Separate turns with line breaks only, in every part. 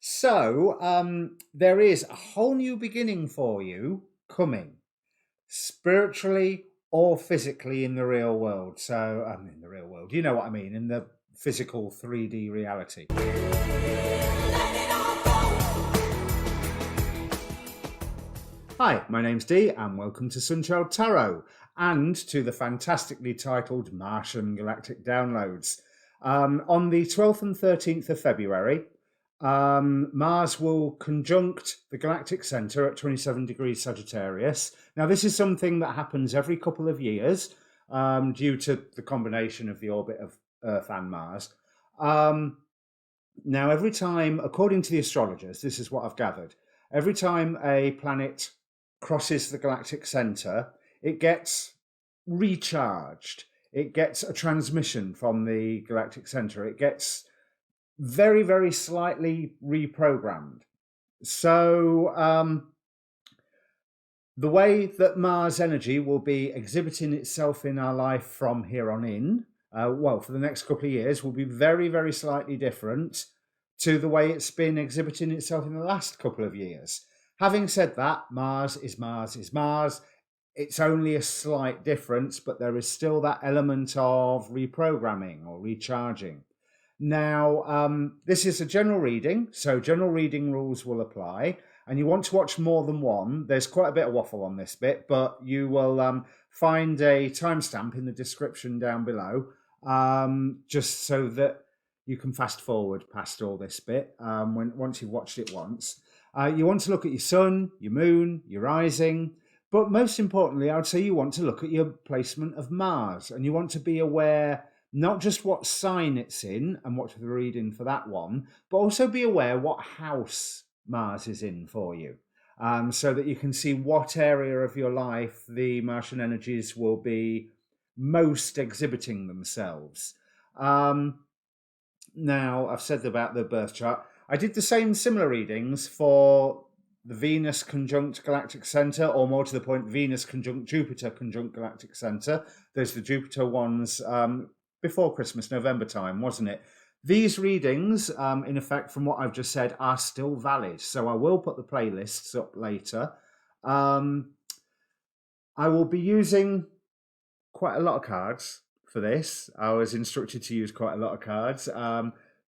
So there is a whole new beginning for you coming, spiritually or physically in the real world. So, in the real world, you know what I mean, in the physical 3D reality. Hi, my name's Dee, and welcome to Untitled Tarot and to the fantastically titled Martian Galactic downloads. On the 12th and 13th of February, Mars will conjunct the galactic center at 27 degrees Sagittarius. Now, this is something that happens every couple of years due to the combination of the orbit of Earth and Mars. Now, every time, according to the astrologers, this is what I've gathered, every time a planet crosses the galactic center, it gets recharged. It gets a transmission from the galactic center. It gets very, very slightly reprogrammed. So the way that Mars energy will be exhibiting itself in our life from here on in, for the next couple of years, will be very, very slightly different to the way it's been exhibiting itself in the last couple of years. Having said that, Mars is Mars is Mars. It's only a slight difference, but there is still that element of reprogramming or recharging. Now, this is a general reading, so general reading rules will apply, and you want to watch more than one. There's quite a bit of waffle on this bit, but you will find a timestamp in the description down below, just so that you can fast forward past all this bit once you've watched it once. You want to look at your sun, your moon, your rising, but most importantly, I would say you want to look at your placement of Mars, and you want to be aware not just what sign it's in and watch the reading for that one, but also be aware what house Mars is in for you, so that you can see what area of your life the Martian energies will be most exhibiting themselves. Now, I've said about the birth chart. I did the similar readings for the Venus conjunct galactic center, or more to the point, Venus conjunct Jupiter conjunct galactic center. There's the Jupiter ones before Christmas, November time, wasn't it? These readings, in effect, from what I've just said, are still valid. So I will put the playlists up later. I will be using quite a lot of cards for this. I was instructed to use quite a lot of cards.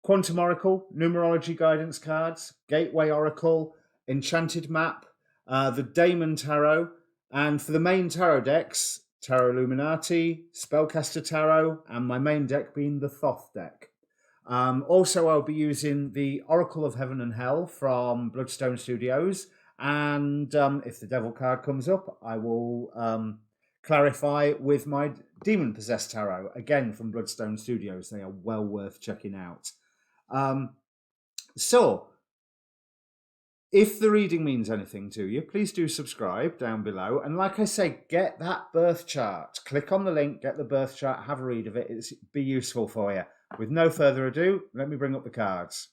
Quantum Oracle, Numerology Guidance cards, Gateway Oracle, Enchanted Map, the Daemon Tarot, and for the main tarot decks, Tarot Illuminati, Spellcaster Tarot, and my main deck being the Thoth deck. Also, I'll be using the Oracle of Heaven and Hell from Bloodstone Studios, and if the Devil card comes up, I will clarify with my Demon Possessed Tarot, again from Bloodstone Studios. They are well worth checking out. So, if the reading means anything to you, please do subscribe down below. And like I say, get that birth chart. Click on the link, get the birth chart, have a read of it. It'll be useful for you. With no further ado, let me bring up the cards.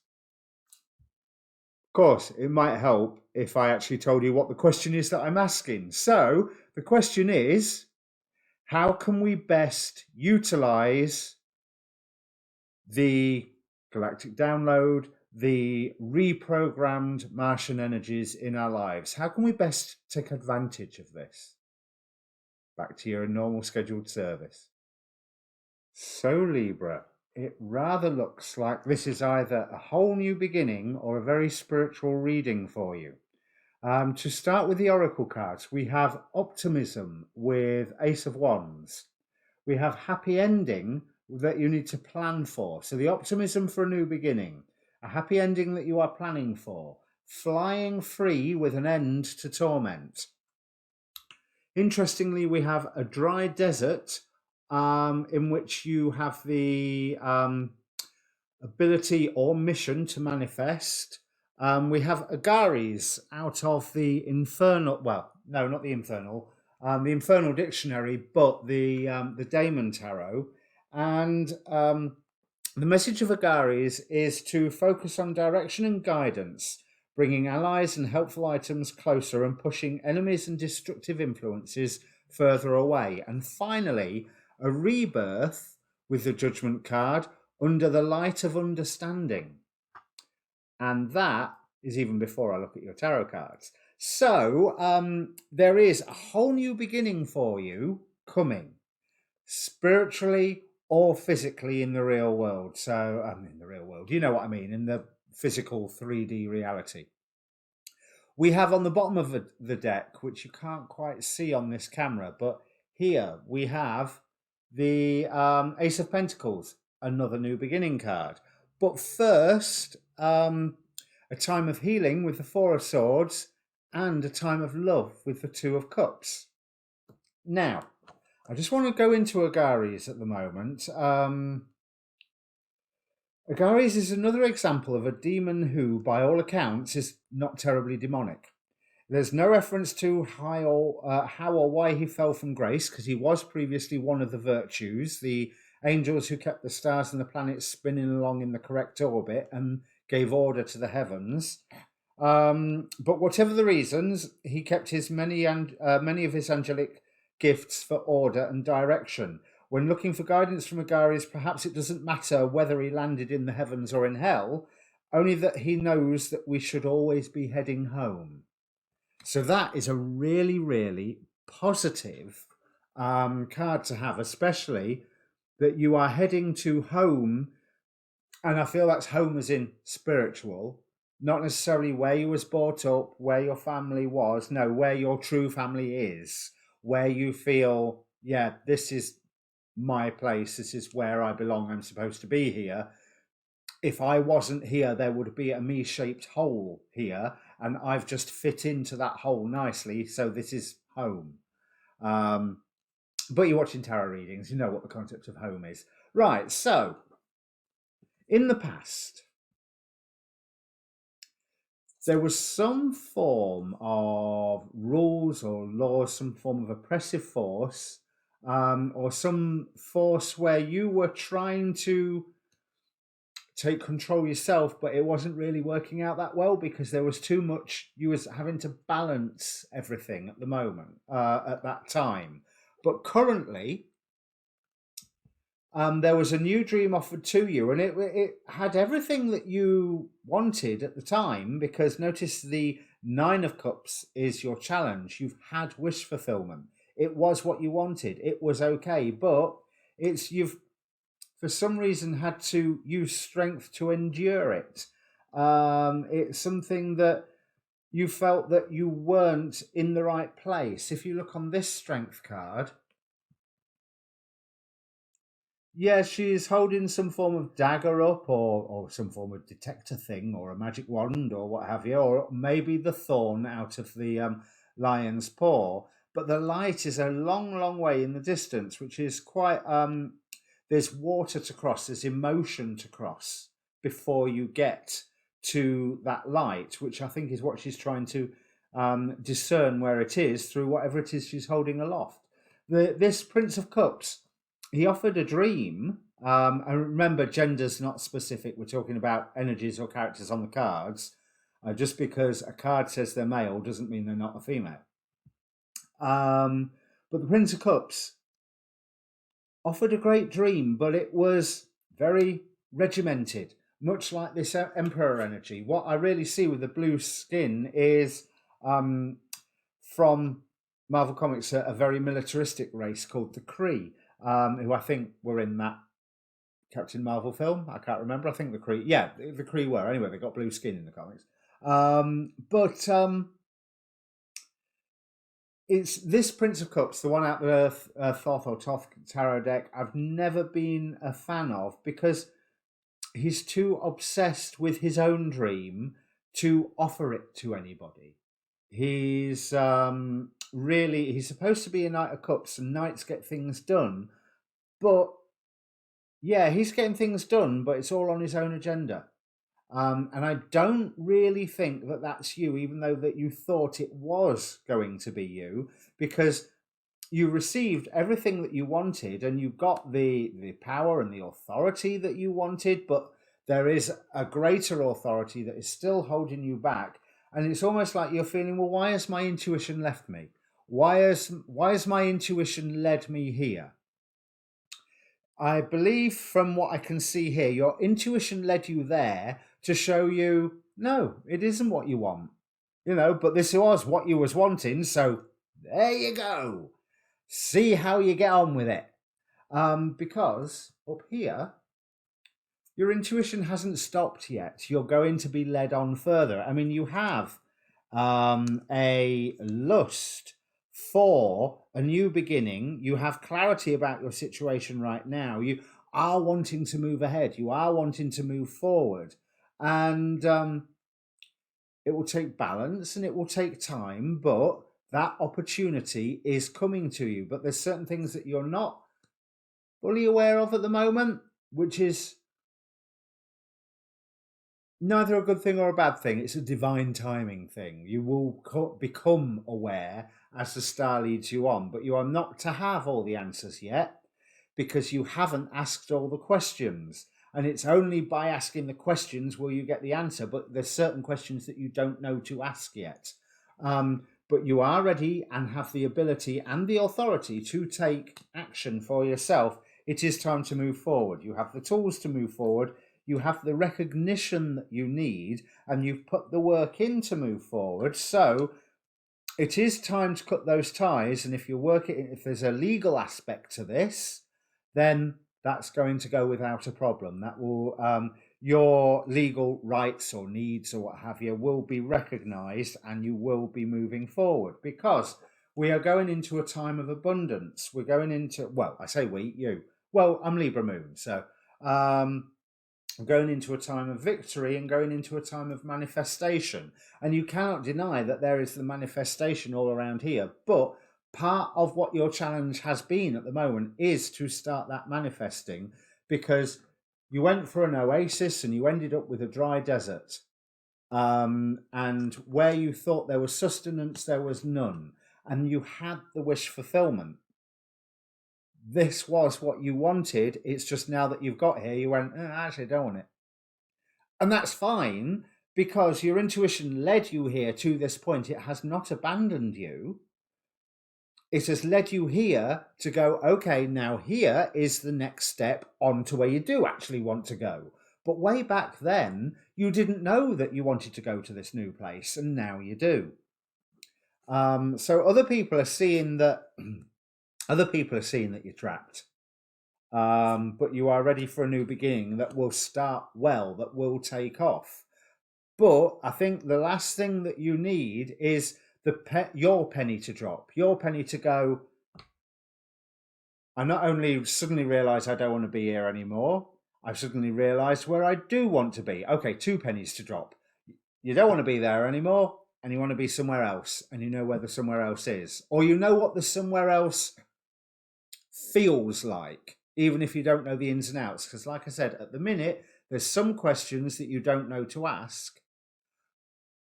Of course, it might help if I actually told you what the question is that I'm asking. So, the question is, how can we best utilize the galactic download, the reprogrammed Martian energies in our lives? How can we best take advantage of this? Back to your normal scheduled service. So Libra, it rather looks like this is either a whole new beginning or a very spiritual reading for you. To start with the Oracle cards, we have Optimism with Ace of Wands. We have Happy Ending that you need to plan for. So the Optimism for a new beginning, a happy ending that you are planning for, Flying Free with an end to torment. Interestingly, we have a Dry Desert in which you have the ability or mission to manifest. We have Agares out of the Infernal, well, no, not the Infernal, the Infernal Dictionary, but the Daemon Tarot. And the message of Agares is to focus on direction and guidance, bringing allies and helpful items closer and pushing enemies and destructive influences further away. And finally, a rebirth with the Judgment card under the light of understanding. And that is even before I look at your tarot cards. So there is a whole new beginning for you coming, spiritually or physically in the real world. So, in the real world, you know what I mean, in the physical 3D reality. We have on the bottom of the deck, which you can't quite see on this camera, but here we have the Ace of Pentacles, another new beginning card. But first, a time of healing with the Four of Swords and a time of love with the Two of Cups. Now, I just want to go into Agares at the moment. Agares is another example of a demon who, by all accounts, is not terribly demonic. There's no reference to how or why he fell from grace, because he was previously one of the virtues, the angels who kept the stars and the planets spinning along in the correct orbit and gave order to the heavens. But whatever the reasons, he kept his many of his angelic gifts for order and direction. When looking for guidance from Agares, perhaps it doesn't matter whether he landed in the heavens or in hell, only that he knows that we should always be heading home. So that is a really, really positive card to have, especially that you are heading to home. And I feel that's home as in spiritual, not necessarily where you was brought up, where your family was. No, where your true family is, where you feel, yeah, this is my place. This is where I belong. I'm supposed to be here. If I wasn't here, there would be a me-shaped hole here, and I've just fit into that hole nicely, so this is home. But you're watching tarot readings, you know what the concept of home is. Right, so, in the past, there was some form of rules or laws, some form of oppressive force, or some force where you were trying to take control yourself, but it wasn't really working out that well because there was too much. You was having to balance everything at the moment, at that time. But currently, there was a new dream offered to you, and it had everything that you wanted at the time, because notice the Nine of Cups is your challenge. You've had wish fulfillment. It was what you wanted. It was okay, but you've for some reason had to use strength to endure it. It's something that you felt that you weren't in the right place. If you look on this strength card, yeah, she's holding some form of dagger up, or some form of detector thing, or a magic wand, or what have you, or maybe the thorn out of the lion's paw. But the light is a long, long way in the distance, which is quite... there's water to cross, there's emotion to cross before you get to that light, which I think is what she's trying to discern where it is through whatever it is she's holding aloft. This Prince of Cups, he offered a dream. And remember, gender's not specific. We're talking about energies or characters on the cards. Just because a card says they're male doesn't mean they're not a female. But the Prince of Cups offered a great dream, but it was very regimented, much like this Emperor energy. What I really see with the blue skin is from Marvel Comics, a very militaristic race called the Kree, who I think were in that Captain Marvel film. I can't remember. I think the Kree were. Anyway, they got blue skin in the comics. It's this Prince of Cups, the one out the Thoth or Toth tarot deck, I've never been a fan of because he's too obsessed with his own dream to offer it to anybody. He's he's supposed to be a Knight of Cups, and knights get things done. But yeah, he's getting things done, but it's all on his own agenda. And I don't really think that that's you, even though that you thought it was going to be you, because you received everything that you wanted and you got the power and the authority that you wanted, but there is a greater authority that is still holding you back. And it's almost like you're feeling, well, why has my intuition left me? Why has my intuition led me here? I believe from what I can see here, your intuition led you there to show you no, it isn't what you want. But this was what you was wanting, so there you go. See how you get on with it. Because up here, your intuition hasn't stopped yet. You're going to be led on further. I mean, you have a lust for a new beginning. You have clarity about your situation right now. You are wanting to move ahead. You are wanting to move forward. And it will take balance and it will take time, but that opportunity is coming to you. But there's certain things that you're not fully aware of at the moment, which is neither a good thing or a bad thing. It's a divine timing thing. You will become aware as the star leads you on, but you are not to have all the answers yet because you haven't asked all the questions. And it's only by asking the questions will you get the answer. But there's certain questions that you don't know to ask yet. But you are ready and have the ability and the authority to take action for yourself. It is time to move forward. You have the tools to move forward. You have the recognition that you need, and you've put the work in to move forward. So it is time to cut those ties. And if if there's a legal aspect to this, then that's going to go without a problem. That will your legal rights or needs or what have you will be recognized, and you will be moving forward because we are going into a time of abundance. We're going into, well, I say we, you. Well, I'm Libra moon, so going into a time of victory and going into a time of manifestation. And you cannot deny that there is the manifestation all around here. But part of what your challenge has been at the moment is to start that manifesting, because you went for an oasis and you ended up with a dry desert. And where you thought there was sustenance, there was none. And you had the wish fulfillment. This was what you wanted. It's just now that you've got here, you went, actually, I don't want it. And that's fine, because your intuition led you here to this point. It has not abandoned you. It has led you here to go, okay, now here is the next step on to where you do actually want to go. But way back then, you didn't know that you wanted to go to this new place, and now you do. So other people are seeing that you're trapped. But you are ready for a new beginning that will start well, that will take off. But I think the last thing that you need is your penny to drop, your penny to go, I not only suddenly realise I don't want to be here anymore, I've suddenly realised where I do want to be. Okay, 2 pennies to drop. You don't want to be there anymore, and you want to be somewhere else, and you know where the somewhere else is. Or you know what the somewhere else feels like, even if you don't know the ins and outs. Because like I said, at the minute, there's some questions that you don't know to ask.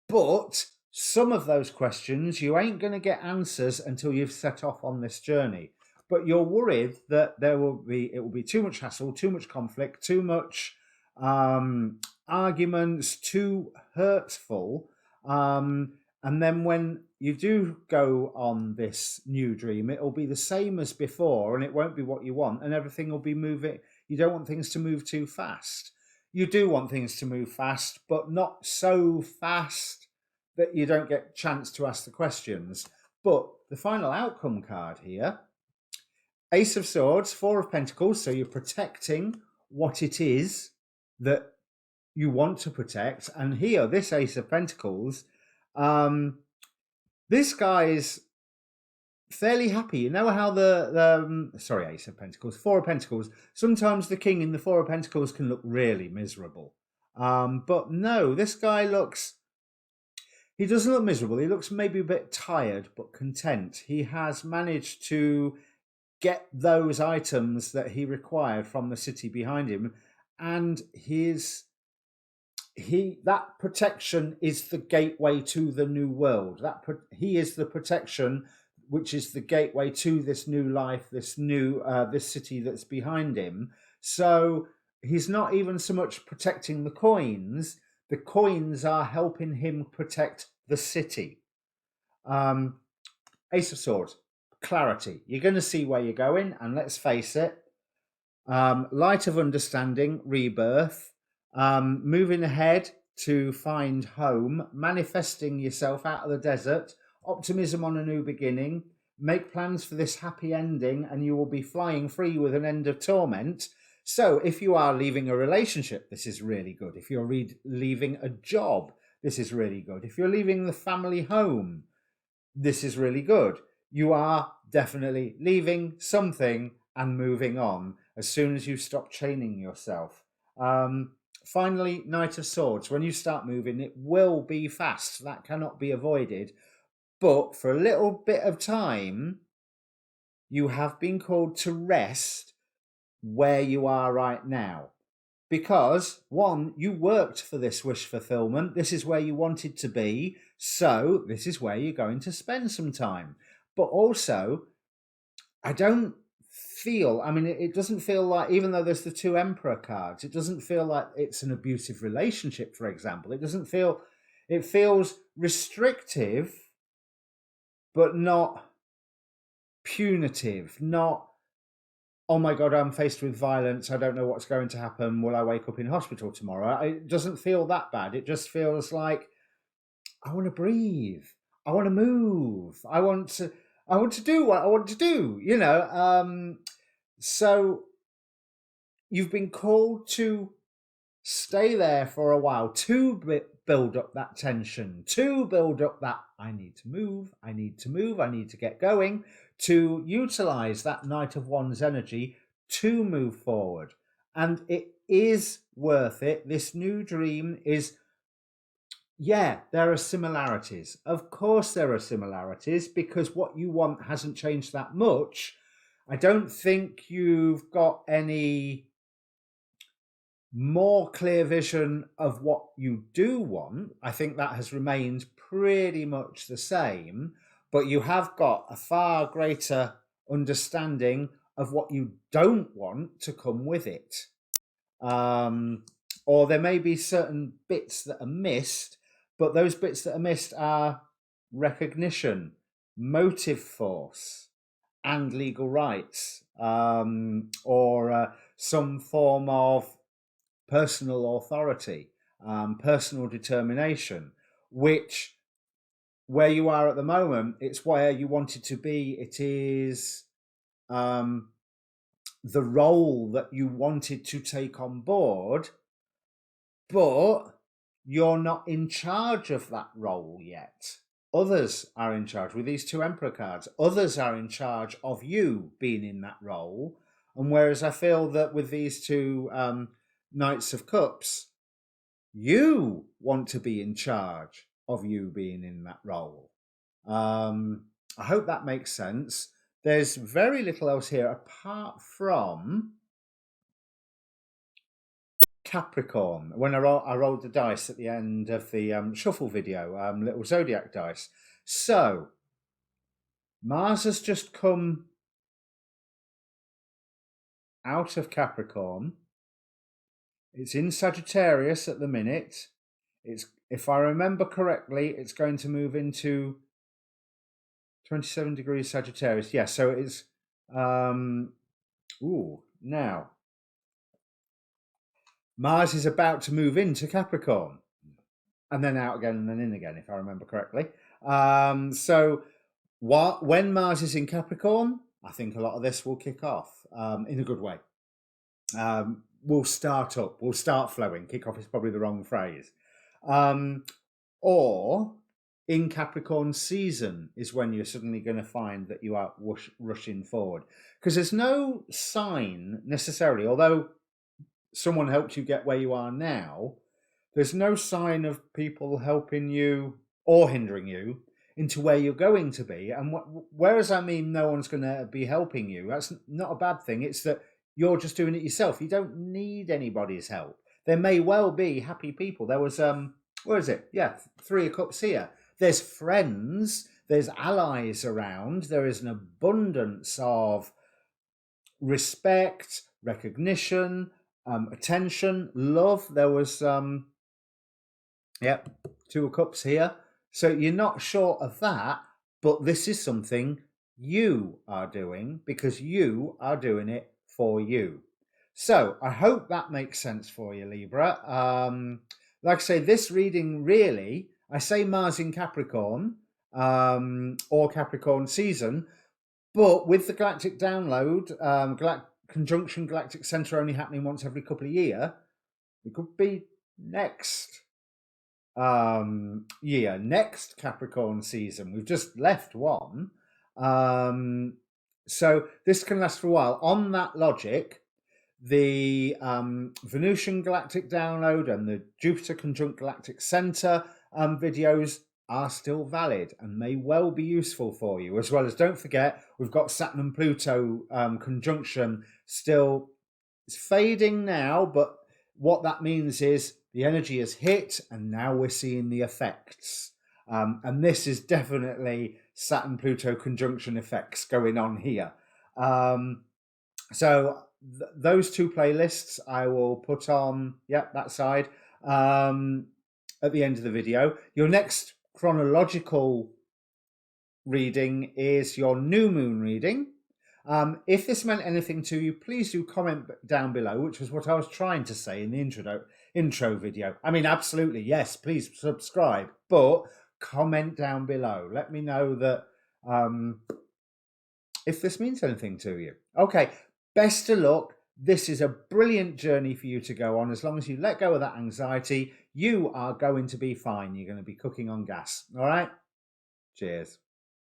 But some of those questions, you ain't going to get answers until you've set off on this journey. But you're worried that it will be too much hassle, too much conflict, too much arguments, too hurtful. And then when you do go on this new dream, it'll be the same as before, and it won't be what you want, and everything will be moving. You don't want things to move too fast. You do want things to move fast, but not so fast that you don't get a chance to ask the questions. But the final outcome card here, Ace of Swords, 4 of Pentacles, so you're protecting what it is that you want to protect. And here, this Ace of Pentacles, this guy is fairly happy. You know how Ace of Pentacles, 4 of Pentacles, sometimes the king in the 4 of Pentacles can look really miserable. But no, this guy he doesn't look miserable. He looks maybe a bit tired, but content. He has managed to get those items that he required from the city behind him, and that protection is the gateway to the new world. He is the protection, which is the gateway to this new life, this city that's behind him. So he's not even so much protecting the coins. The coins are helping him protect the city. Ace of Swords, clarity. You're going to see where you're going, and let's face it, light of understanding, rebirth, moving ahead, to find home, manifesting yourself out of the desert, optimism on a new beginning, make plans for this happy ending, and you will be flying free with an end of torment. So if you are leaving a relationship, this is really good. If you're leaving a job, this is really good. If you're leaving the family home, this is really good. You are definitely leaving something and moving on as soon as you stop chaining yourself. Finally, Knight of Swords. When you start moving, it will be fast. That cannot be avoided. But for a little bit of time, you have been called to rest where you are right now. Because, one, you worked for this wish fulfillment. This is where you wanted to be. So this is where you're going to spend some time. But also, I don't feel, I mean, it doesn't feel like, even though there's the two Emperor cards, it doesn't feel like it's an abusive relationship, for example. It doesn't feel, it feels restrictive, but not punitive, not, oh my God, I'm faced with violence. I don't know what's going to happen. Will I wake up in hospital tomorrow? It doesn't feel that bad. It just feels like, I want to breathe. I want to move. I want to do what I want to do, you know. So you've been called to stay there for a while, to build up that tension, to build up that I need to move, I need to get going, to utilize that Knight of Wands energy to move forward. And it is worth it. This new dream is, yeah, there are similarities. Of course there are similarities, because what you want hasn't changed that much. I don't think you've got any more clear vision of what you do want. I think that has remained pretty much the same, but you have got a far greater understanding of what you don't want to come with it. Or there may be certain bits that are missed, but those bits that are missed are recognition, motive force, and legal rights, or some form of personal authority, personal determination, which, where you are at the moment, it's where you wanted to be. It is the role that you wanted to take on board, but you're not in charge of that role yet. Others are in charge. With these two Emperor cards, others are in charge of you being in that role. And whereas I feel that with these two Knights of Cups, you want to be in charge of you being in that role. I hope that makes sense. There's very little else here apart from Capricorn. When I rolled the dice at the end of the shuffle video, little zodiac dice. So Mars has just come out of Capricorn. It's in Sagittarius at the minute. It's, if I remember correctly, it's going to move into 27 degrees Sagittarius. Yeah, so it's now Mars is about to move into Capricorn, and then out again, and then in again, if I remember correctly. So when Mars is in Capricorn, I think a lot of this will kick off in a good way. We'll start up, we'll start flowing. Kick off is probably the wrong phrase. Or in Capricorn season is when you're suddenly going to find that you are rushing forward. Because there's no sign necessarily, although someone helped you get where you are now, there's no sign of people helping you or hindering you into where you're going to be. And whereas I mean no one's going to be helping you, that's not a bad thing. It's that you're just doing it yourself. You don't need anybody's help. There may well be happy people. There was, where is it? Yeah, 3 of Cups here. There's friends, there's allies around. There is an abundance of respect, recognition, attention, love. There was, 2 of Cups here. So you're not short of that, but this is something you are doing because you are doing it for you. So I hope that makes sense for you, Libra. like I say, this reading really, I say Mars in Capricorn, or Capricorn season, but with the galactic download, conjunction galactic center only happening once every couple of years, it could be next year, next Capricorn season. We've just left one. So this can last for a while. On that logic, the Venusian galactic download and the Jupiter conjunct galactic center videos are still valid and may well be useful for you, as well as, don't forget, we've got Saturn and Pluto conjunction still. It's fading now, but what that means is the energy has hit and now we're seeing the effects. And this is definitely Saturn Pluto conjunction effects going on here. So those two playlists I will put on, that side, at the end of the video. Your next chronological reading is your new moon reading. If this meant anything to you, please do comment down below, which was what I was trying to say in the intro video. I mean, absolutely, yes, please subscribe, but comment down below. Let me know that if this means anything to you. Okay, best of luck. This is a brilliant journey for you to go on. As long as you let go of that anxiety, you are going to be fine. You're going to be cooking on gas. All right? Cheers.